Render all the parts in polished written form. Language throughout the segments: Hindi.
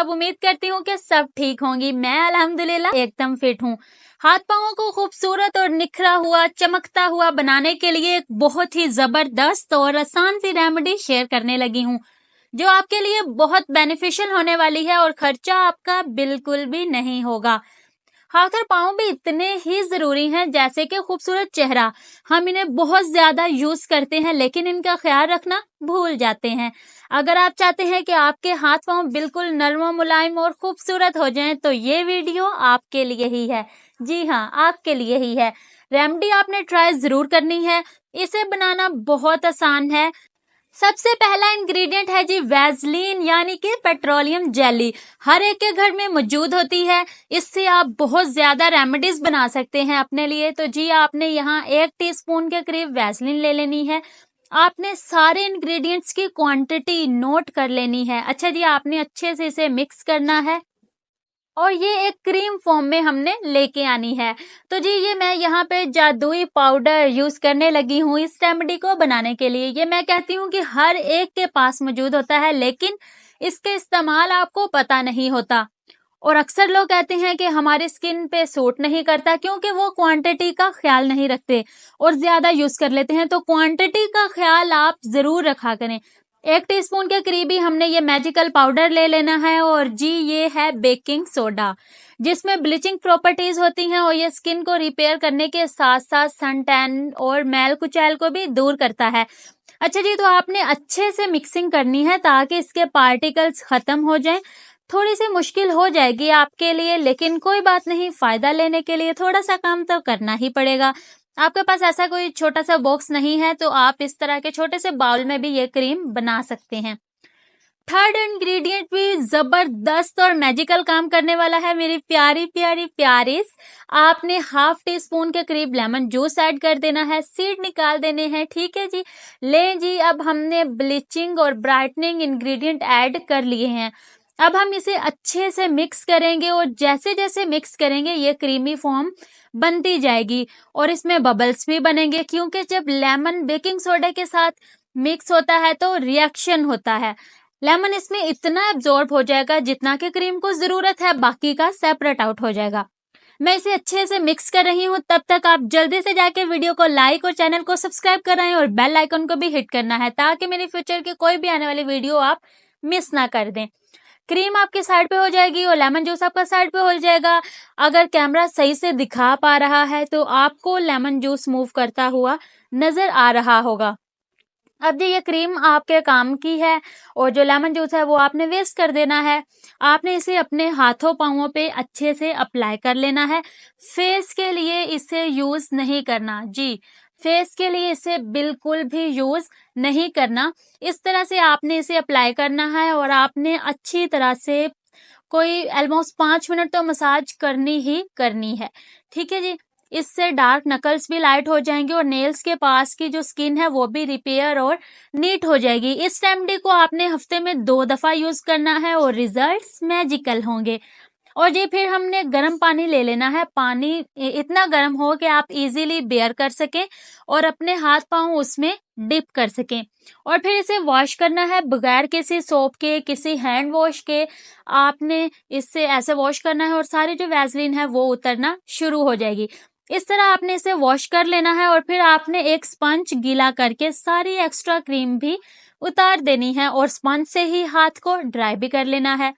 सब उम्मीद करती हूँ कि सब ठीक होंगी। मैं अल्हम्दुलिल्लाह एकदम फिट हूँ। हाथ पाँवों को खूबसूरत और निखरा हुआ, चमकता हुआ बनाने के लिए एक बहुत ही जबरदस्त और आसान सी रेमेडी शेयर करने लगी हूँ, जो आपके लिए बहुत बेनिफिशियल होने वाली है और खर्चा आपका बिल्कुल भी नहीं होगा। हाथ और पाँव भी इतने ही जरूरी हैं जैसे कि खूबसूरत चेहरा। हम इन्हें बहुत ज्यादा यूज करते हैं लेकिन इनका ख्याल रखना भूल जाते हैं। अगर आप चाहते हैं कि आपके हाथ पाँव बिल्कुल नर्म मुलायम और खूबसूरत हो जाएं तो ये वीडियो आपके लिए ही है। जी हाँ, आपके लिए ही है। रेमेडी आपने ट्राई जरूर करनी है। इसे बनाना बहुत आसान है। सबसे पहला इंग्रेडिएंट है जी वैसलीन, यानी कि पेट्रोलियम जेली। हर एक के घर में मौजूद होती है। इससे आप बहुत ज्यादा रेमेडीज बना सकते हैं अपने लिए। तो जी आपने यहाँ 1 टीस्पून के करीब वैसलीन ले लेनी है। आपने सारे इंग्रेडिएंट्स की क्वांटिटी नोट कर लेनी है। अच्छा जी, आपने अच्छे से इसे मिक्स करना है और ये एक क्रीम फॉर्म में हमने लेके आनी है। तो जी ये मैं यहाँ पे जादुई पाउडर यूज करने लगी हूँ इस रेमेडी को बनाने के लिए। ये मैं कहती हूँ कि हर एक के पास मौजूद होता है लेकिन इसके इस्तेमाल आपको पता नहीं होता। और अक्सर लोग कहते हैं कि हमारी स्किन पे सूट नहीं करता क्योंकि वो क्वांटिटी का ख्याल नहीं रखते और ज्यादा यूज कर लेते हैं। तो क्वांटिटी का ख्याल आप जरूर रखा करें। 1 टीस्पून के करीब ही हमने ये मैजिकल पाउडर ले लेना है। और जी ये है बेकिंग सोडा, जिसमें ब्लीचिंग प्रॉपर्टीज होती हैं और ये स्किन को रिपेयर करने के साथ साथ सन टैन और मैल कुचैल को भी दूर करता है। अच्छा जी, तो आपने अच्छे से मिक्सिंग करनी है ताकि इसके पार्टिकल्स खत्म हो जाएं। थोड़ी सी मुश्किल हो जाएगी आपके लिए लेकिन कोई बात नहीं, फायदा लेने के लिए थोड़ा सा काम तो करना ही पड़ेगा। आपके पास ऐसा कोई छोटा सा बॉक्स नहीं है तो आप इस तरह के छोटे से बाउल में भी ये क्रीम बना सकते हैं। थर्ड इंग्रेडिएंट भी जबरदस्त और मैजिकल काम करने वाला है मेरी प्यारी प्यारी प्यारीज। आपने 1/2 टीस्पून के करीब लेमन जूस ऐड कर देना है, सीड निकाल देने हैं। ठीक है जी, ले जी अब हमने ब्लीचिंग और ब्राइटनिंग इंग्रेडिएंट ऐड कर लिए हैं। अब हम इसे अच्छे से मिक्स करेंगे और जैसे जैसे मिक्स करेंगे ये क्रीमी फॉर्म बनती जाएगी और इसमें बबल्स भी बनेंगे क्योंकि जब लेमन बेकिंग सोडा के साथ मिक्स होता है तो रिएक्शन होता है। लेमन इसमें इतना एब्जॉर्ब हो जाएगा जितना कि क्रीम को जरूरत है, बाकी का सेपरेट आउट हो जाएगा। मैं इसे अच्छे से मिक्स कर रही हूँ, तब तक आप जल्दी से जाके वीडियो को लाइक और चैनल को सब्सक्राइब कराएं और बेल आइकन को भी हिट करना है ताकि मेरी फ्यूचर की कोई भी आने वाली वीडियो आप मिस ना कर दें। क्रीम आपके साइड पे हो जाएगी और लेमन जूस आपका साइड पे हो जाएगा। अगर कैमरा सही से दिखा पा रहा है तो आपको लेमन जूस मूव करता हुआ नजर आ रहा होगा। अब जी ये क्रीम आपके काम की है और जो लेमन जूस है वो आपने वेस्ट कर देना है। आपने इसे अपने हाथों पांवों पे अच्छे से अप्लाई कर लेना है। फेस के लिए इसे यूज नहीं करना जी, फेस के लिए इसे बिल्कुल भी यूज नहीं करना। इस तरह से आपने इसे अप्लाई करना है और आपने अच्छी तरह से कोई ऑलमोस्ट 5 मिनट तो मसाज करनी ही करनी है। ठीक है जी, इससे डार्क नकल्स भी लाइट हो जाएंगे और नेल्स के पास की जो स्किन है वो भी रिपेयर और नीट हो जाएगी। इस रेमेडी को आपने हफ्ते में 2 दफा यूज करना है और रिजल्ट्स मैजिकल होंगे। और जी फिर हमने गर्म पानी ले लेना है। पानी इतना गर्म हो कि आप इजीली बेयर कर सकें और अपने हाथ पांव उसमें डिप कर सकें और फिर इसे वॉश करना है बगैर किसी सोप के, किसी हैंड वॉश के। आपने इससे ऐसे वॉश करना है और सारी जो वैसलीन है वो उतरना शुरू हो जाएगी। इस तरह आपने इसे वॉश कर लेना है और फिर आपने एक स्पंज गीला करके सारी एक्स्ट्रा क्रीम भी उतार देनी है और स्पंज से ही हाथ को ड्राई भी कर लेना है।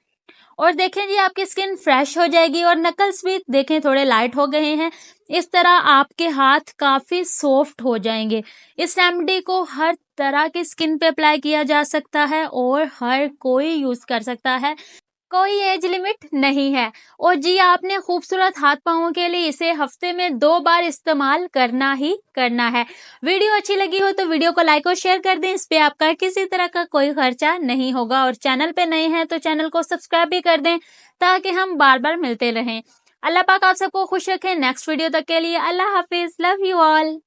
और देखें जी आपकी स्किन फ्रेश हो जाएगी और नकल्स भी देखें थोड़े लाइट हो गए हैं। इस तरह आपके हाथ काफी सॉफ्ट हो जाएंगे। इस रेमेडी को हर तरह की स्किन पे अप्लाई किया जा सकता है और हर कोई यूज कर सकता है, कोई एज लिमिट नहीं है। और जी आपने खूबसूरत हाथ पांवों के लिए इसे हफ्ते में 2 बार इस्तेमाल करना ही करना है। वीडियो अच्छी लगी हो तो वीडियो को लाइक और शेयर कर दें। इस पे आपका किसी तरह का कोई खर्चा नहीं होगा और चैनल पे नए हैं तो चैनल को सब्सक्राइब भी कर दें ताकि हम बार बार मिलते रहें। अल्लाह पाक आप सबको खुश रखें। नेक्स्ट वीडियो तक के लिए अल्लाह हाफिज, लव यू ऑल।